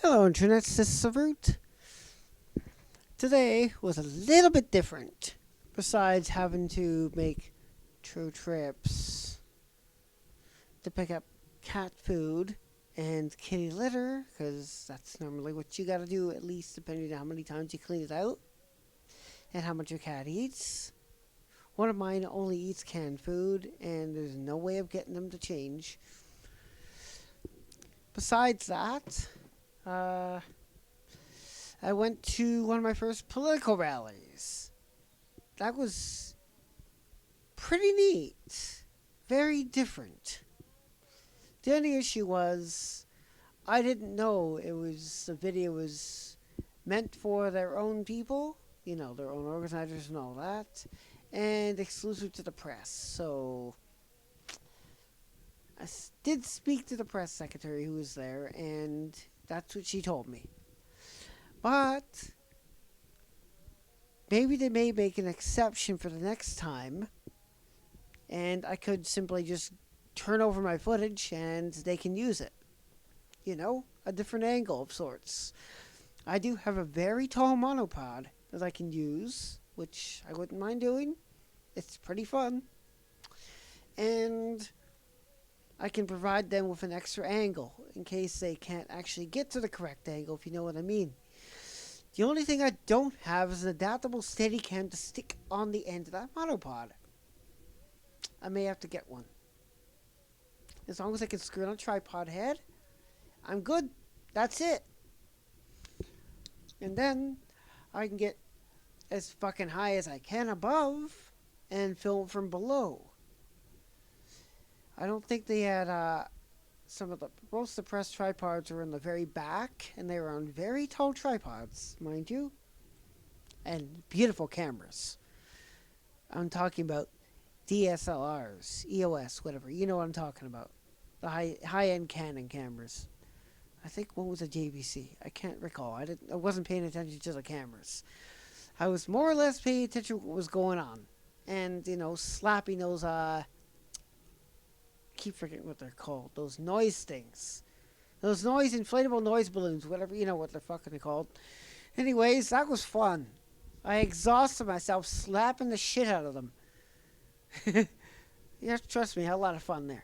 Hello, Internet. This is Root. Today was a little bit different. Besides having to make two trips to pick up cat food and kitty litter, because that's normally what you gotta do, at least depending on how many times you clean it out and how much your cat eats. One of mine only eats canned food, and there's no way of getting them to change. Besides that, uh, I went to one of my first political rallies. That was pretty neat. Very different. The only issue was I didn't know the video was meant for their own people, their own organizers and all that, and exclusive to the press. So I did speak to the press secretary who was there, and that's what she told me. But maybe they may make an exception for the next time, and I could simply just turn over my footage and they can use it. A different angle of sorts. I do have a very tall monopod that I can use, which I wouldn't mind doing. It's pretty fun. And I can provide them with an extra angle in case they can't actually get to the correct angle, if you know what I mean. The only thing I don't have is an adaptable Steadicam to stick on the end of that monopod. I may have to get one. As long as I can screw it on a tripod head, I'm good. That's it. And then I can get as fucking high as I can above and film from below. I don't think they had most of the press tripods were in the very back, and they were on very tall tripods, mind you, and beautiful cameras. I'm talking about DSLRs, EOS, whatever. You know what I'm talking about. The high-end Canon cameras. I think one was a JVC. I can't recall. I wasn't paying attention to the cameras. I was more or less paying attention to what was going on, and slapping those keep forgetting what they're called. Those noise things. Those inflatable noise balloons, whatever, what they're fucking called. Anyways, that was fun. I exhausted myself slapping the shit out of them. Yeah, trust me, I had a lot of fun there.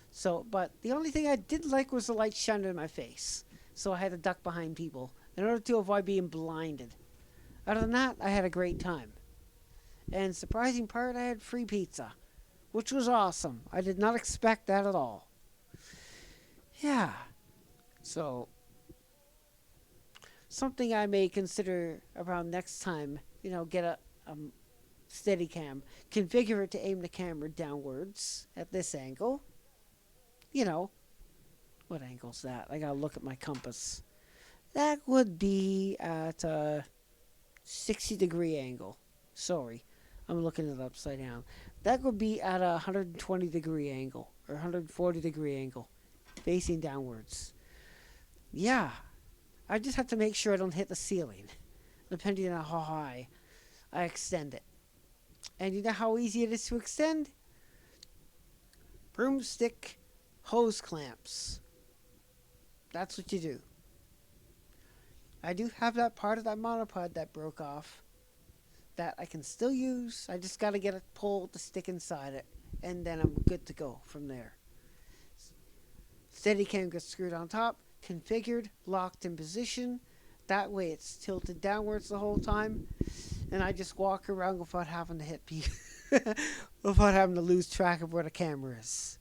So, but the only thing I didn't like was the light shining in my face. So I had to duck behind people in order to avoid being blinded. Other than that, I had a great time. And surprising part, I had free pizza, which was awesome. I did not expect that at all. Yeah. So, something I may consider around next time, get a Steadicam, configure it to aim the camera downwards at this angle. What angle's that? I gotta look at my compass. That would be at a 60-degree angle. Sorry, I'm looking at it upside down. That would be at a 120-degree angle, or 140-degree angle, facing downwards. Yeah, I just have to make sure I don't hit the ceiling, depending on how high I extend it. And you know how easy it is to extend? Broomstick hose clamps. That's what you do. I do have that part of that monopod that broke off that I can still use. I just got to get it pulled to stick inside it, and then I'm good to go from there. Steadicam gets screwed on top, configured, locked in position. That way it's tilted downwards the whole time, and I just walk around without having to hit people, without having to lose track of where the camera is.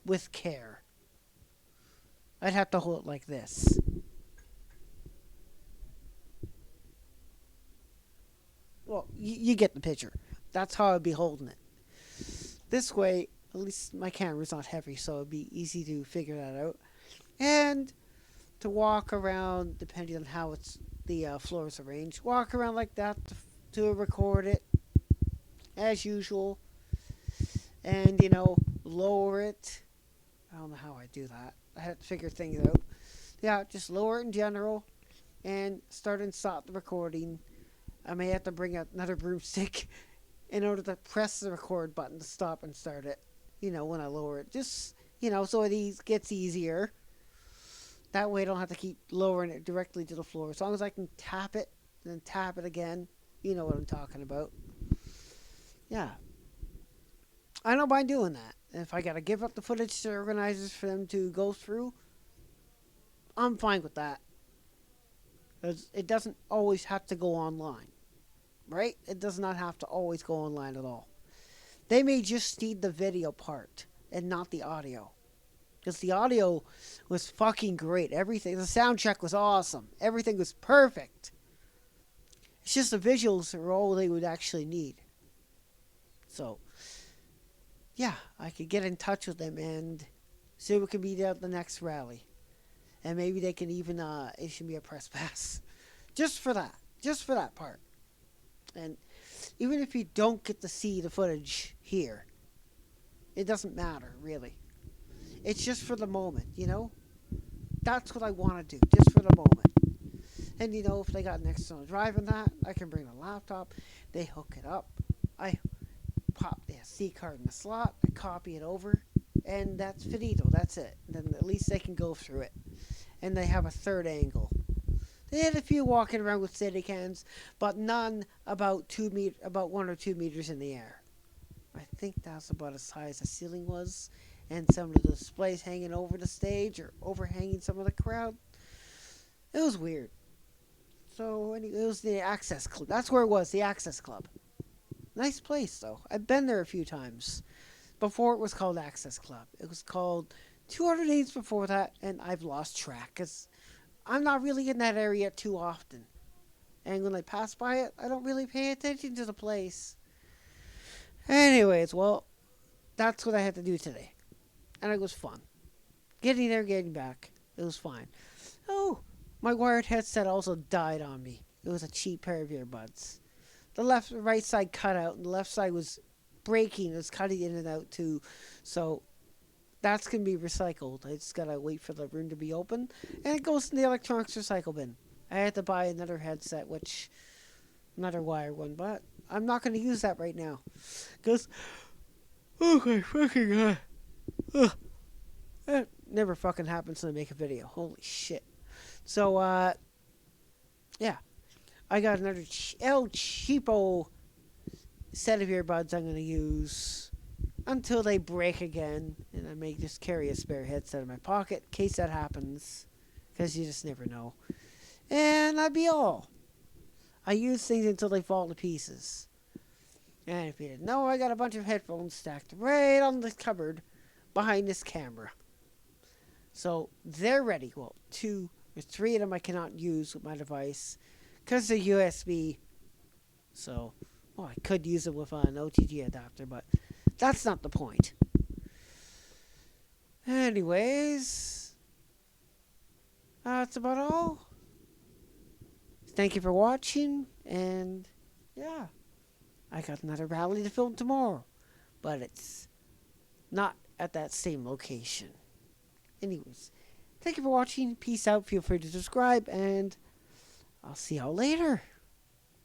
With care. I'd have to hold it like this. Well, you get the picture. That's how I'd be holding it. This way, at least my camera's not heavy, so it'd be easy to figure that out. And to walk around, depending on how the floor is arranged, walk around like that to record it, as usual. And, lower it. I don't know how I do that. I had to figure things out. Yeah, just lower it in general and start and stop the recording. I may have to bring out another broomstick in order to press the record button to stop and start it, when I lower it. Just, so it gets easier. That way I don't have to keep lowering it directly to the floor. As long as I can tap it, and then tap it again. You know what I'm talking about. Yeah. I don't mind doing that. If I gotta give up the footage to organizers for them to go through, I'm fine with that. Because it doesn't always have to go online. Right? It does not have to always go online at all. They may just need the video part and not the audio. Because the audio was fucking great. Everything, the sound check was awesome. Everything was perfect. It's just the visuals are all they would actually need. So, yeah, I could get in touch with them and see what can be at the next rally. And maybe they can even issue me a press pass. Just for that. Just for that part. And even if you don't get to see the footage here, it doesn't matter, really. It's just for the moment, you know? That's what I want to do, just for the moment. And, you know, if they got an external drive in that, I can bring a laptop. They hook it up. I pop the SD card in the slot. I copy it over. And that's finito. That's it. And then at least they can go through it. And they have a third angle. They had a few walking around with Steadicams, but none about 1 or 2 meters in the air. I think that's about as high as the ceiling was, and some of the displays hanging over the stage or overhanging some of the crowd. It was weird. So anyway, it was the Access Club. That's where it was, the Access Club. Nice place though. I've been there a few times. Before it was called Access Club. It was called 200 names before that, and I've lost track because I'm not really in that area too often. And when I pass by it, I don't really pay attention to the place. Anyways, well, that's what I had to do today. And it was fun. Getting there, getting back. It was fine. Oh, my wired headset also died on me. It was a cheap pair of earbuds. The right side cut out, and the left side was breaking. It was cutting in and out too. So that's going to be recycled. I just got to wait for the room to be open. And it goes in the electronics recycle bin. I had to buy another headset, another wire one, but I'm not going to use that right now. Because, oh my fucking god. That never fucking happens when I make a video. Holy shit. So, yeah. I got another cheapo set of earbuds I'm going to use until they break again. And I may just carry a spare headset in my pocket in case that happens. Because you just never know. And that'd be all. I use things until they fall to pieces. And if you didn't know, I got a bunch of headphones stacked right on the cupboard behind this camera. So they're ready. Well, 2 or 3 of them I cannot use with my device because they're USB. So, well, I could use it with an OTG adapter, but that's not the point. Anyways, that's about all. Thank you for watching, and yeah, I got another rally to film tomorrow, but it's not at that same location. Anyways, thank you for watching. Peace out. Feel free to subscribe, and I'll see y'all later.